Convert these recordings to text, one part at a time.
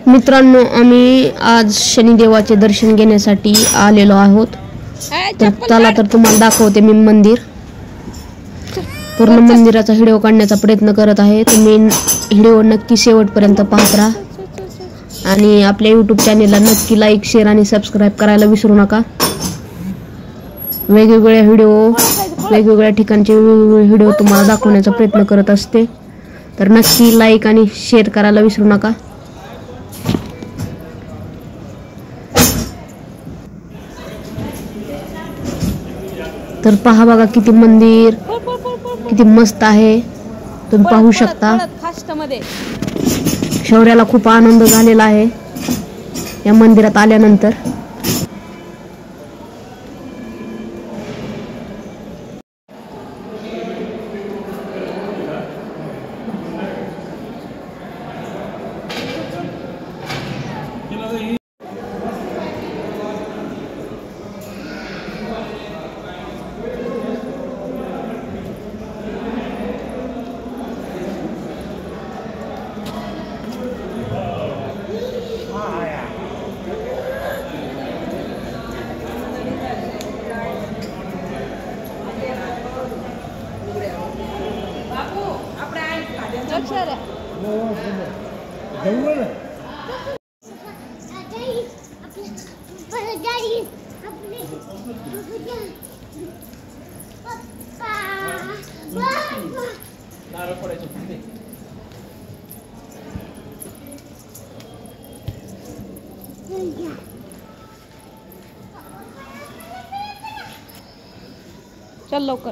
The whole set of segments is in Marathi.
मित्रांनो, आम्ही आज शनिदेवाचे दर्शन घेण्यासाठी आलेलो आहोत. तर चला तर तुम्हाला दाखवते मी मंदिर. पूर्ण मंदिराचा व्हिडिओ काढण्याचा प्रयत्न करत आहे. तुम्ही व्हिडिओ नक्की शेवटपर्यंत पाहत राहा आणि आपल्या यूट्यूब चॅनेलला नक्की लाईक, शेअर आणि सबस्क्राईब करायला विसरू नका. वेगवेगळ्या ठिकाणचे व्हिडिओ तुम्हाला दाखवण्याचा प्रयत्न करत असते. तर नक्की लाईक आणि शेअर करायला विसरू नका. तर पहा बघा किती मंदिर किती मस्त आहे. तुम्ही पाहू शकता. शौर्याला खूप आनंद झालेला आहे या मंदिरात आल्यानंतर. चल लवकर.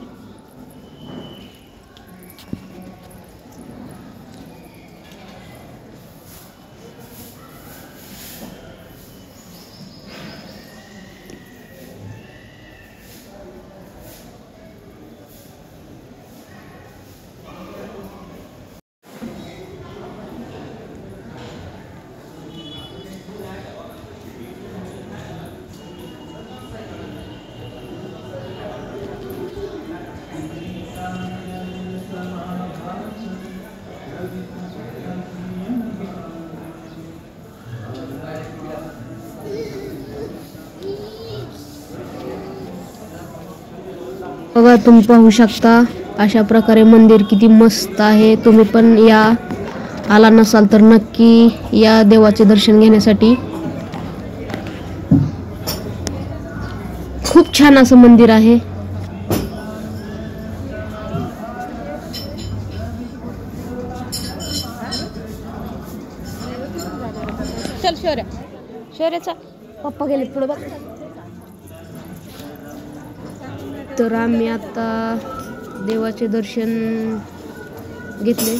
बघा, तुम्ही पाहू शकता अशा प्रकारे मंदिर किती मस्त आहे. तुम्ही पण आला नसाल तर नक्की या देवाचे दर्शन घेण्यासाठी. खूप छान असं मंदिर आहे. चल शौर्याचा पप्पा गेले पुढे बघ. तर आम्ही आता देवाचे दर्शन घेतले.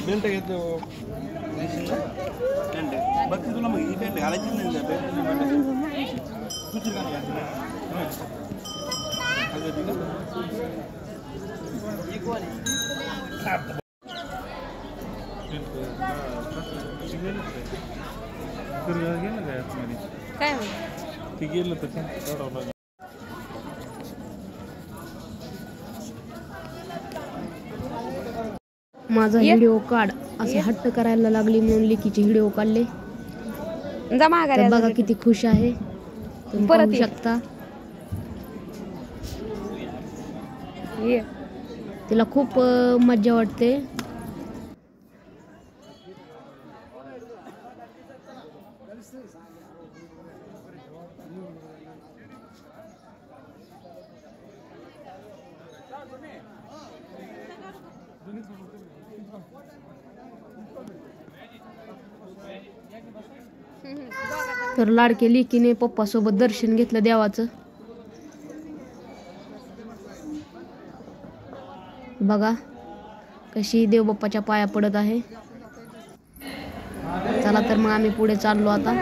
बेल्ट घेतो बघ तुला माहिती बेल्ट घालायची नाही. काय ते गेलं तर माझा व्हिडिओ काढ असं हट्ट करायला लागली म्हणून लेकीचे व्हिडिओ काढले. जमा बघा किती खुश आहे. तुम्ही पाहू शकता. तिला खूप मज्जा वाटते. तर लाडके लेकीने पप्पा सोबत दर्शन घेतलं देवाचं. बघा कशी देवबाप्पाच्या पाया पडत आहे. चला तर मग आम्ही पुढे चाललो आता.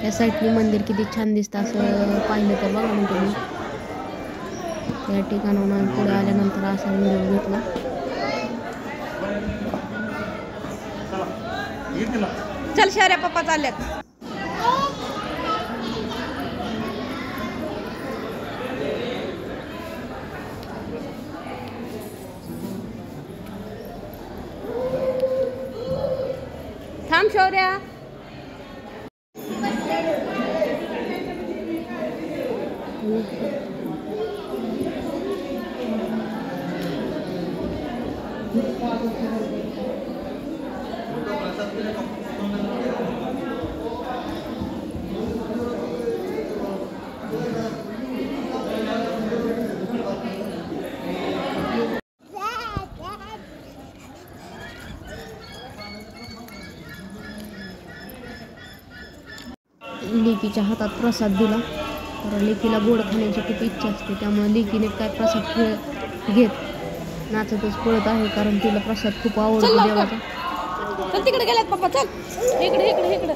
या साईडनी मंदिर किती छान दिसतं असं पाहिलं तर बघा ना तुम्ही. या ठिकाणाहून आम्ही पुढे आल्यानंतर असा व्हिडिओ घेतला. चल शौर्या पप्पा चालल्यात. थांब शौर्या. लेकीच्या हातात प्रसाद दिला. तर लेकीला गोड खाण्याची खूप इच्छा असते, त्यामुळे लेकीने काय प्रसाद घेत नाचतच पळत आहे, कारण तिला प्रसाद खूप आवडतो देवाचा. चल तिकडे गेल्यात पप्पा. चल इकडे इकडे इकडे.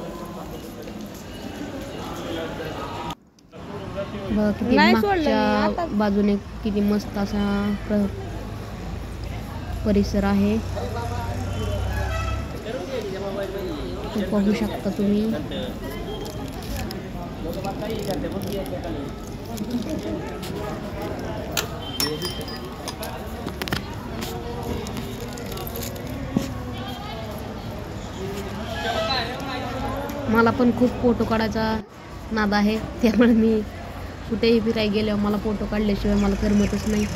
बघा किती नाही सोडलं मी मागच्या आता. बाजूने किती मस्त असा परिसर आहे. ते बघू शकता तुम्ही. मला पण खूप फोटो काढायचा नाद आहे, त्यामुळे मी कुठेही फिरायला गेल्यावर मला फोटो काढल्याशिवाय मला करमतच नाही.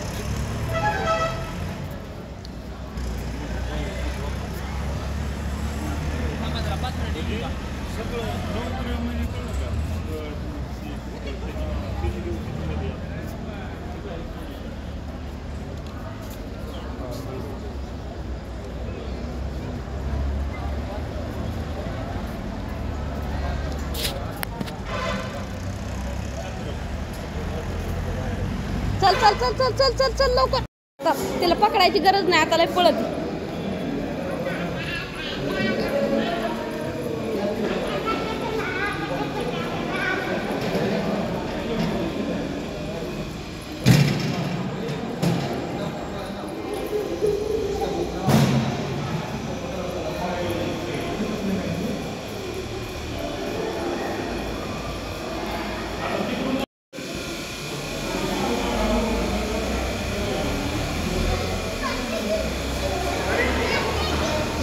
चल चल चल चल चल चल चल लवकर. तिला पकडायची गरज नाही, आता लय पळत.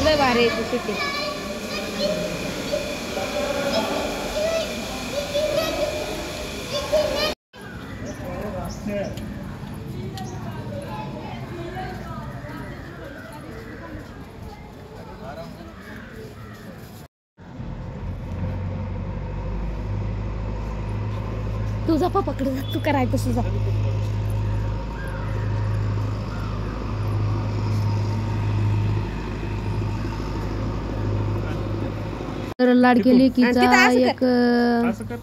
लय भारी आहे ती सिटी. तुझा पप्पाकडे जा, तू करायचं तुझा. तर लाडकी लेकीचा आणि तिथं असं एक असं कर.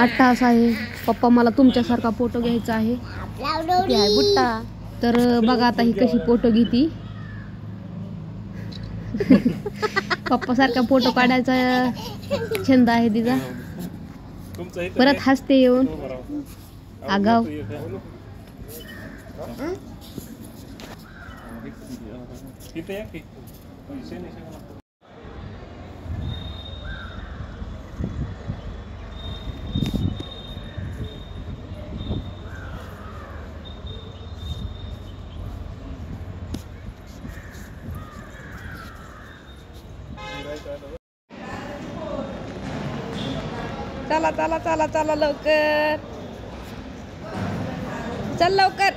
अट्टाहास आहे. पप्पा मला तुमच्यासारखा फोटो घ्यायचा आहे. किती आहे बुट्टा. तर बघा आता ही कशी फोटो घेती. पप्पा सारखा फोटो काढायचा छंद आहे तिचा. तुमचं इथं परत हसते येऊन उभं राहा. आगाव. इथे या की. पैसे नाही सांगा. चला चला चला चला लवकर. चल लवकर.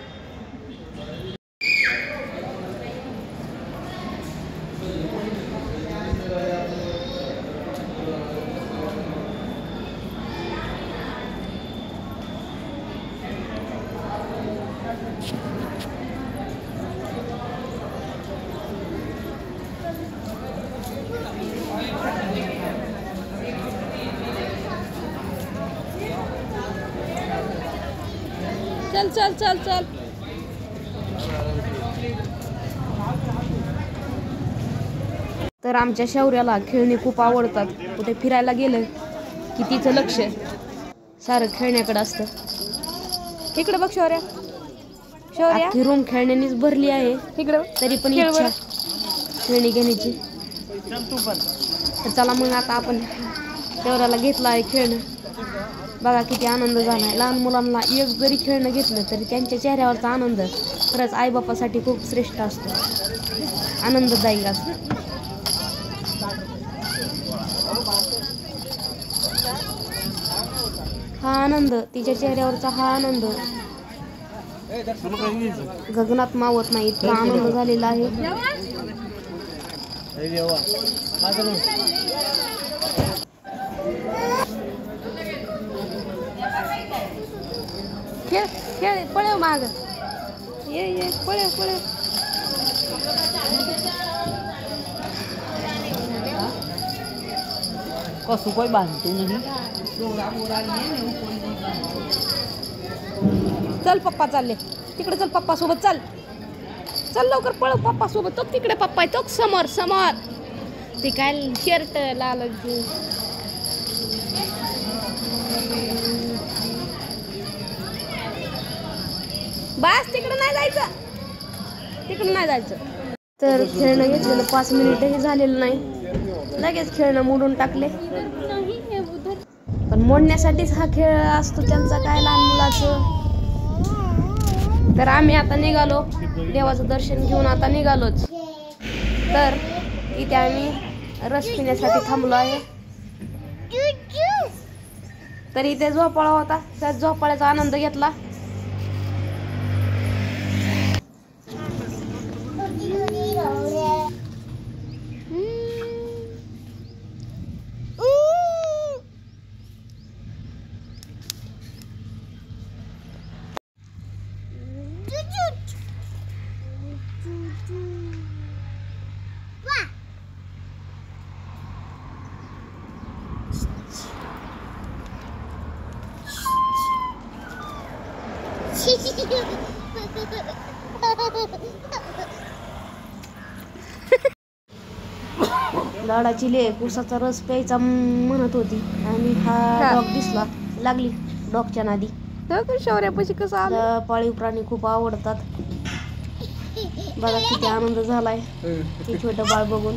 चल चल चल चल. तर आमच्या शौर्याला खेळणी खूप आवडतात. कुठे फिरायला गेलं की तिचं लक्ष सारं खेळण्याकडे असतं. इकडे बघ शौर्या. शौर्या अख्खी रूम खेळण्यानीच भरली आहे. इकडे तरी पण खेळ इच्छा बरं. खेळणी घेण्याची. तर चला मग आता आपण शौर्याला घेतलं आहे खेळणं. बघा किती आनंद झाला आहे. लहान मुलांना एक जरी खेळणं घेतलं तरी त्यांच्या चेहऱ्यावरचा आनंद खरंच आईबापासाठी खूप श्रेष्ठ असतो, आनंददायी असतो. हा आनंद, तिच्या चेहऱ्यावरचा हा आनंद गगनात मावत नाही, इतका आनंद झालेला आहे. खेळ खेळ पळव माग. ये ये पळव पळव. कसं कोई बांधतो नाही. चल पप्पा चालले तिकडे. चल पप्पा सोबत चल. चल लवकर पळव पप्पा सोबत. तो तिकडे पप्पा आहे, तो समोर समोर. ते काय शर्ट लाल. बस तिकडे नाही जायचं, तिकडे नाही जायचं. तर खेळणं घेतलेलं 5 मिनिटही झालेलं नाही, लगेच खेळणं मोडून टाकले. पण मोडण्यासाठीच हा खेळ असतो त्यांचा, काय लहान मुलाचं. तर आम्ही आता निघालो, देवाचं दर्शन घेऊन आता निघालोच. तर इथे आम्ही रस पिण्यासाठी थांबलो आहे. तर इथे झोपाळा होता, त्या झोपाळ्याचा आनंद घेतला. लाडाची लेक उसाचा रस प्यायचा म्हणत होती आणि हा डॉग दिसला, लागली डॉगच्या नादी. शौर्यापाशी कसं आलं. पाळीव प्राणी खूप आवडतात. बघा किती आनंद झालाय ते छोटं बाळ बघून.